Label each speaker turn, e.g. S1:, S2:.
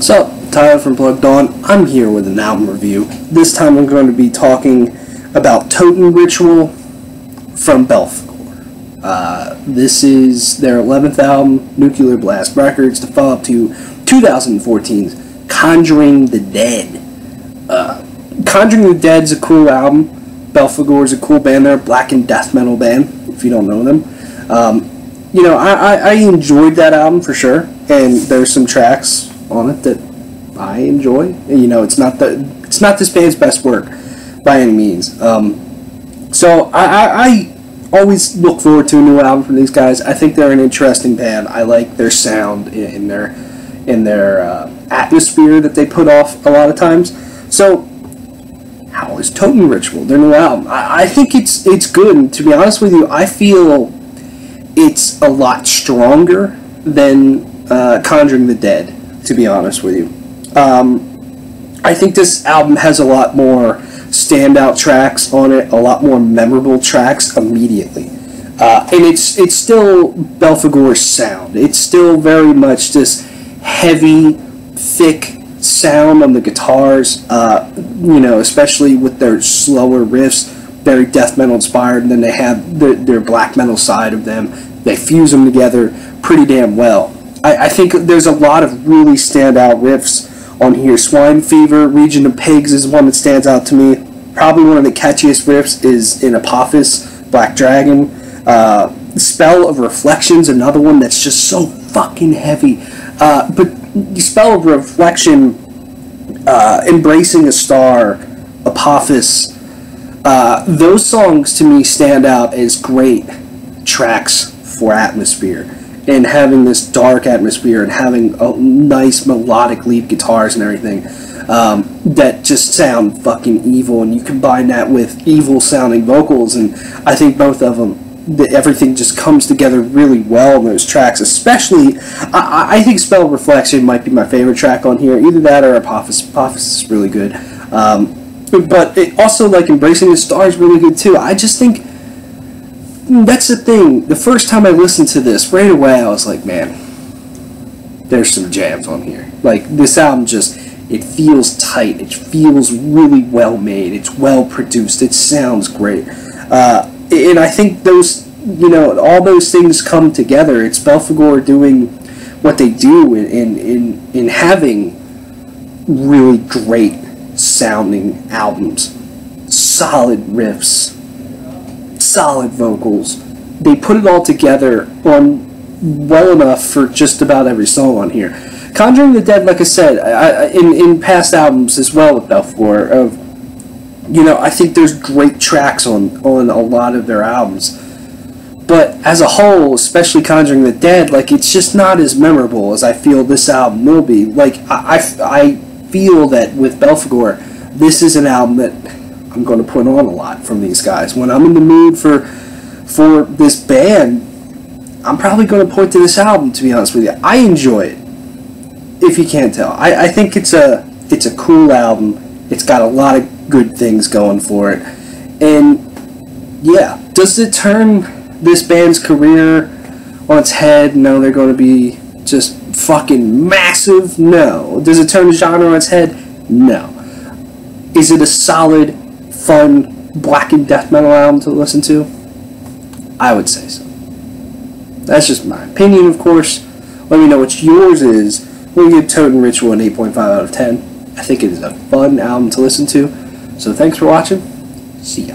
S1: What's up? Tyler from Plugged On. I'm here with an album review. This time I'm going to be talking about Totenritual from Belphegor. This is their 11th album, Nuclear Blast Records, to follow up to 2014's Conjuring the Dead. Conjuring the Dead is a cool album. Belphegor is a cool band. They're a black and death metal band, if you don't know them. I enjoyed that album for sure, and there's some tracks on it that I enjoy. It's not this band's best work by any means. So I always look forward to a new album from these guys. I think they're an interesting band. I like their sound in their atmosphere that they put off a lot of times. So how is Totenritual, their new album? I think it's good, and to be honest with you, I feel it's a lot stronger than Conjuring the Dead, to be honest with you. I think this album has a lot more standout tracks on it, a lot more memorable tracks immediately. And it's still Belphegor's sound. It's still very much this heavy, thick sound on the guitars, especially with their slower riffs, very death metal inspired, and then they have their black metal side of them. They fuse them together pretty damn well. I think there's a lot of really standout riffs on here. Swine Fever, Region of Pigs is one that stands out to me. Probably one of the catchiest riffs is in Apophis, Black Dragon. Spell of Reflection's another one that's just so fucking heavy. But the Spell of Reflection, Embracing a Star, Apophis, those songs to me stand out as great tracks for atmosphere, and having this dark atmosphere and having a nice melodic lead guitars and everything that just sound fucking evil, and you combine that with evil sounding vocals, and I think both of them, everything just comes together really well in those tracks. Especially, I think Spell of Reflection might be my favorite track on here. Either that or Apophis. Apophis is really good. But it also, like, Embracing the Star is really good too. I just think that's the thing. The first time I listened to this, right away I was like, man, there's some jams on here. Like, this album just, it feels tight. It feels really well made. It's well produced. It sounds great. And I think those, all those things come together. It's Belphegor doing what they do in having really great sounding albums. Solid riffs, solid vocals. They put it all together on well enough for just about every song on here. Conjuring the Dead, like I said, in past albums as well with Belphegor, I think there's great tracks on a lot of their albums. But as a whole, especially Conjuring the Dead, like, it's just not as memorable as I feel this album will be. Like, I feel that with Belphegor, this is an album that I'm going to put on a lot from these guys. When I'm in the mood for this band, I'm probably going to point to this album, to be honest with you. I enjoy it, if you can't tell. I think it's a cool album. It's got a lot of good things going for it. And yeah, does it turn this band's career on its head? No, they're going to be just fucking massive? No. Does it turn the genre on its head? No. Is it a solid, fun, black and death metal album to listen to? I would say so. That's just my opinion, of course. Let me know what yours is. We'll give Totenritual an 8.5 out of 10. I think it is a fun album to listen to. So thanks for watching. See ya.